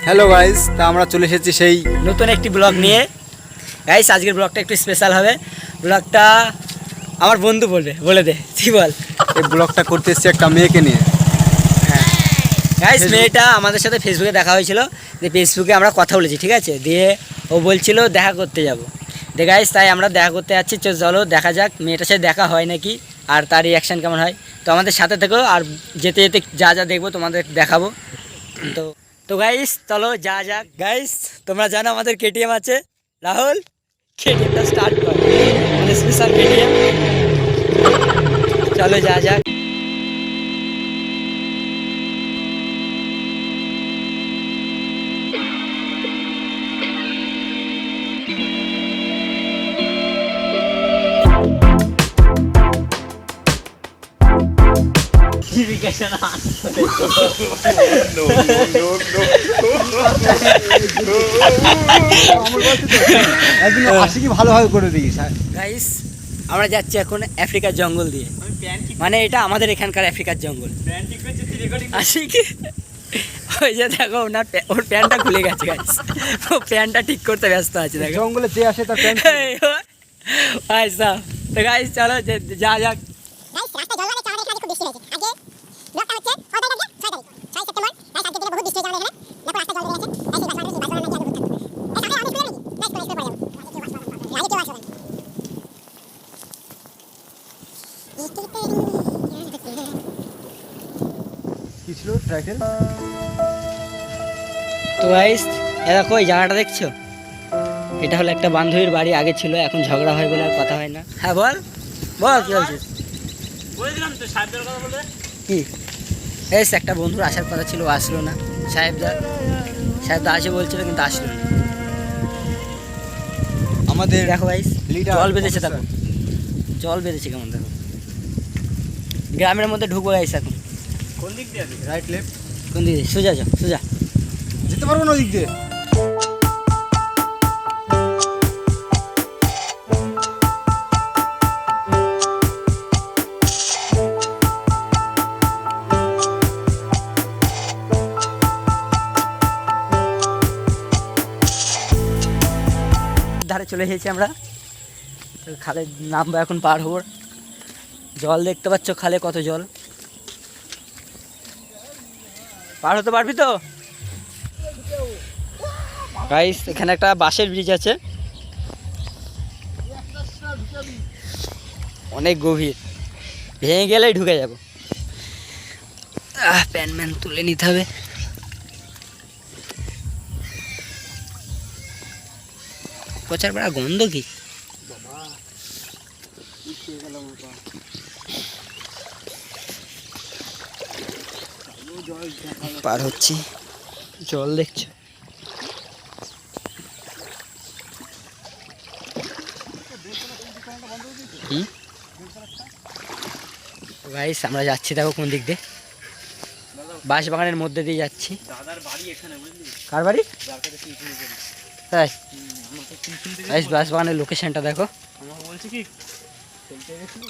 Hello guys, তা আমরা চলে এসেছি সেই নতুন একটি ব্লগ নিয়ে। গাইস আজকের ব্লগটা একটু স্পেশাল হবে। ব্লগটা আমার বন্ধু বলে দে তুই বল। এই ব্লগটা করতে এসেছি একটা মেয়েকে নিয়ে। গাইস মেয়েটা আমাদের সাথে ফেসবুকে দেখা হয়েছিল, যে ফেসবুকে আমরা কথা বলেছি, ঠিক আছে। দিয়ে ও বলছিল দেখা করতে যাব। দে গাইস তাই আমরা দেখা করতে যাচ্ছি। চলো দেখা যাক মেয়েটার সাথে দেখা হয় নাকি আর তার রিয়াকশান কেমন হয়। তো আমাদের সাথে থেকো, আর যেতে যেতে যা যা দেখবো তোমাদের দেখাবো। তো তো গাইস চলো যা যাক। গাইস তোমরা জানো আমাদের কেটিএম আছে। রাহুল কেটিএমটা স্টার্ট কর, আমাদের স্পেশাল কেটিএম। চলো যা যাক। একদিন আশিকি ভালোভাবে করে দিস। গাইস আমরা যাচ্ছি এখন আফ্রিকার জঙ্গল দিয়ে, মানে এটা আমাদের এখানকার আফ্রিকার জঙ্গল। আশিকি ওই যে দেখো ওর প্যান্টটা খুলে গেছে গাইস, ও প্যান্টটা ঠিক করতে ব্যস্ত আছে। দেখো জঙ্গলে যে আসে তার প্যান্ট ভাই সাহ। তো গাইস চলো যা যাক। গাইস রাস্তায় জল মানে আমাদের এখানে খুব বৃষ্টি হয়েছে। আগে ব্লকটা হচ্ছে 6 তারিখ, 6 সেপ্টেম্বর। গাইস আজকে দিনে বহুত বৃষ্টি হয়েছে আমাদের এখানে। দেখো রাস্তায় জল বেরিয়ে গেছে। গাইস এই বাস নাকি আগে বহুত থাকতো। এই সামনে অনেক স্কুলে নাকি? গাইস করে পড়ে যাবো। আগে কেউ আসবে না। কি ছিল টাইটেল? তো গাইস দেখো এই জায়গাটা দেখছো, এটা হলো একটা বান্ধবীর বাড়ি। আগে ছিল, এখন ঝগড়া হয় বলে আর কথা হয় না। হ্যাঁ বল বল কি বলছিস? বলেছিলাম তো সাহেবদের কথা বলে। কি এস একটা বন্ধুর আসার কথা ছিল, ও আসলো না। সাহেবদা আসে বলছিল কিন্তু আসলো না। আমাদের দেখো গাইস leader, জল বেঁধেছে, professor। দেখো জল বেঁধেছে কেমন। দেখো গ্রামের মধ্যে ঢুকবো গাইস এখন। কোন দিক দিয়ে আছে? রাইট লেফট কোন দিকে? সোজা যাও সোজা। যেতে পারবো না ওই দিক দিয়ে। ধারে চলে এসেছি আমরা। তো খালে নামবো এখন, পার হবো। জল দেখতে পাচ্ছ খালে কত জল। পার হতে পারবি তো গাইস? এখানে একটা বাঁশের ব্রিজ আছে, অনেক গভীর, ভেঙে গেলেই ঢুকে যাব। প্যান তুলে নিতে হবে। প্রচার বড় গন্ধ কি। পার হচ্ছি, জল দেখছো। গাইস আমরা যাচ্ছি, দেখো কোন দিক দিয়ে। বাঁশ বাগানের মধ্যে দিয়ে যাচ্ছি। দাদার বাড়ি এখানে, বুঝলি? কার বাড়ি? যার কাছে টিউশন করি। তাই আমাকে টিউশন থেকে গাইস বাঁশ বাগানের লোকেশনটা দেখো। আমাকে বলছে কি খেলতে গেছিলি?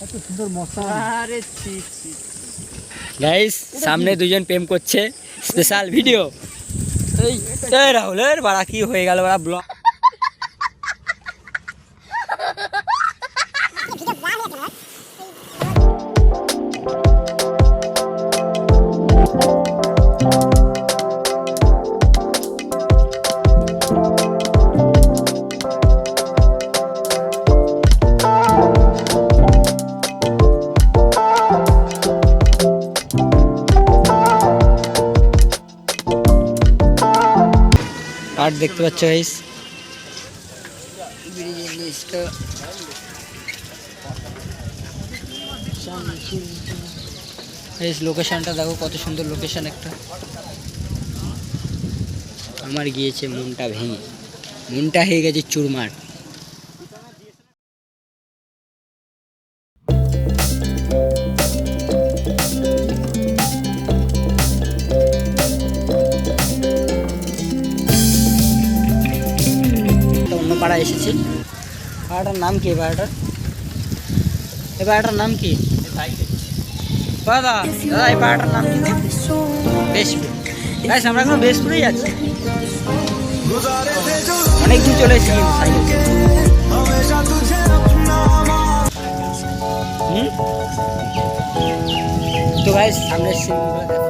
এত সুন্দর মশা। আরে ছি ছি। গাইস সামনে দুজন প্রেম করছে, স্পেশাল ভিডিও। এই রাহুলের বাড়া কি হয়ে গেল বাড়া ব্লগ। আর দেখতে পাচ্ছ গাইস ব্রিজের নিচটা। গাইস লোকেশনটা দেখো, কত সুন্দর লোকেশন একটা। আমার গিয়েছে মনটা ভেঙে, মনটা হয়ে গেছে চুরমার। যাচ্ছি। পাড়াটার নাম কি? এই পাড়াটার নাম কি দাদা? দাদা এই পাড়াটার নাম কি? বেশপুর। গাইস আমরা এখন বেশপুরেই যাচ্ছি। অনেক দূর চলে এসেছি কিন্তু সাইকেল তো গাইস সামনের সিনগুলো দেখো।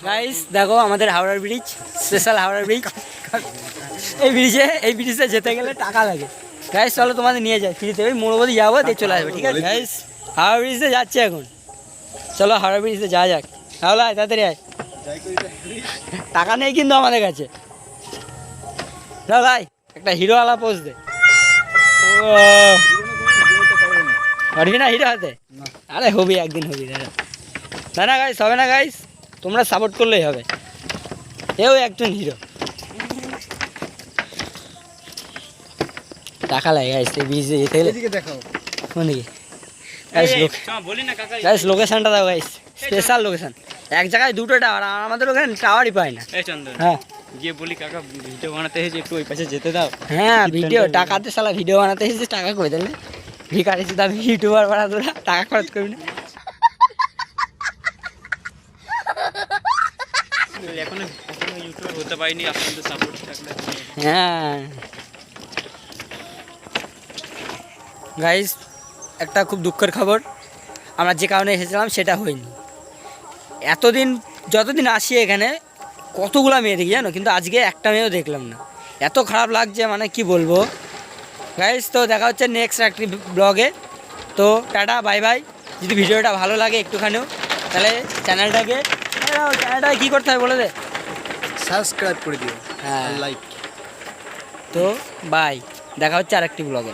গাইস দেখো আমাদের হাওড়ার ব্রিজ, স্পেশাল হাওড়ার ব্রিজ। এই ব্রিজে যেতে গেলে টাকা লাগে। গাইস চলো তোমাদের নিয়ে যাই ফ্রিতে, ওই মোড় অবধি যাবো দিয়ে চলে আসবে, ঠিক আছে? গাইস হাওড়া ব্রিজে যাচ্ছে এখন, চলো হাওড়া ব্রিজে যাওয়া যাক। তাহলে আয় তাড়াতাড়ি আয়, টাকা নেই কিন্তু আমাদের কাছে। ভাই একটা হিরোওয়ালা পোজ দে। ও পারবি না হিরো হাতে? আরে হবি, একদিন হবি দাদা। না গাইস হবে না গাইস, তোমরা সাপোর্ট করলেই হবে। এও একজন হিরো। টাকা লাগে গাইস এই ব্রিজে যেতে গেলে। এদিকে দেখাও। কোন দিকে? গাইস বলি না কাকা, গাইস লোকেশনটা দাও গাইস, স্পেশাল লোকেশন। এক জায়গায় দুটো টাওয়ার, আর আমাদের ওখানে টাওয়ারই পায় না। এই চন্দন হ্যাঁ গিয়ে বলি কাকা ভিডিও বানাতে এসেছে, একটু ওই পাশে যেতে দাও। হ্যাঁ ভিডিও টাকাতে শালা ভিডিও বানাতে এসেছিস, টাকা করে দিলে ভিকারি সুদা ইউটিউবার বানা তোরা, টাকা খরচ করবি না। এখনো ইউটিউবার হতে পারিনি, আপনাদের সাপোর্ট থাকলে। হ্যাঁ গাইস একটা খুব দুঃখের খবর, আমরা যে কারণে এসেছিলাম সেটা হয়নি। এতদিন যতদিন আসি এখানে কতগুলো মেয়ে দেখি জানো, কিন্তু আজকে একটা মেয়েও দেখলাম না। এত খারাপ লাগছে মানে কি বলবো গাইস। তো দেখা হচ্ছে নেক্সট একটি ব্লগে। তো টাটা বাই বাই। যদি ভিডিওটা ভালো লাগে একটুখানিও তাহলে চ্যানেলটাকে কী করতে হবে বলে দে। সাবস্ক্রাইব করে দিও, হ্যাঁ লাইক। তো বাই, দেখা হচ্ছে আরেকটি ব্লগে।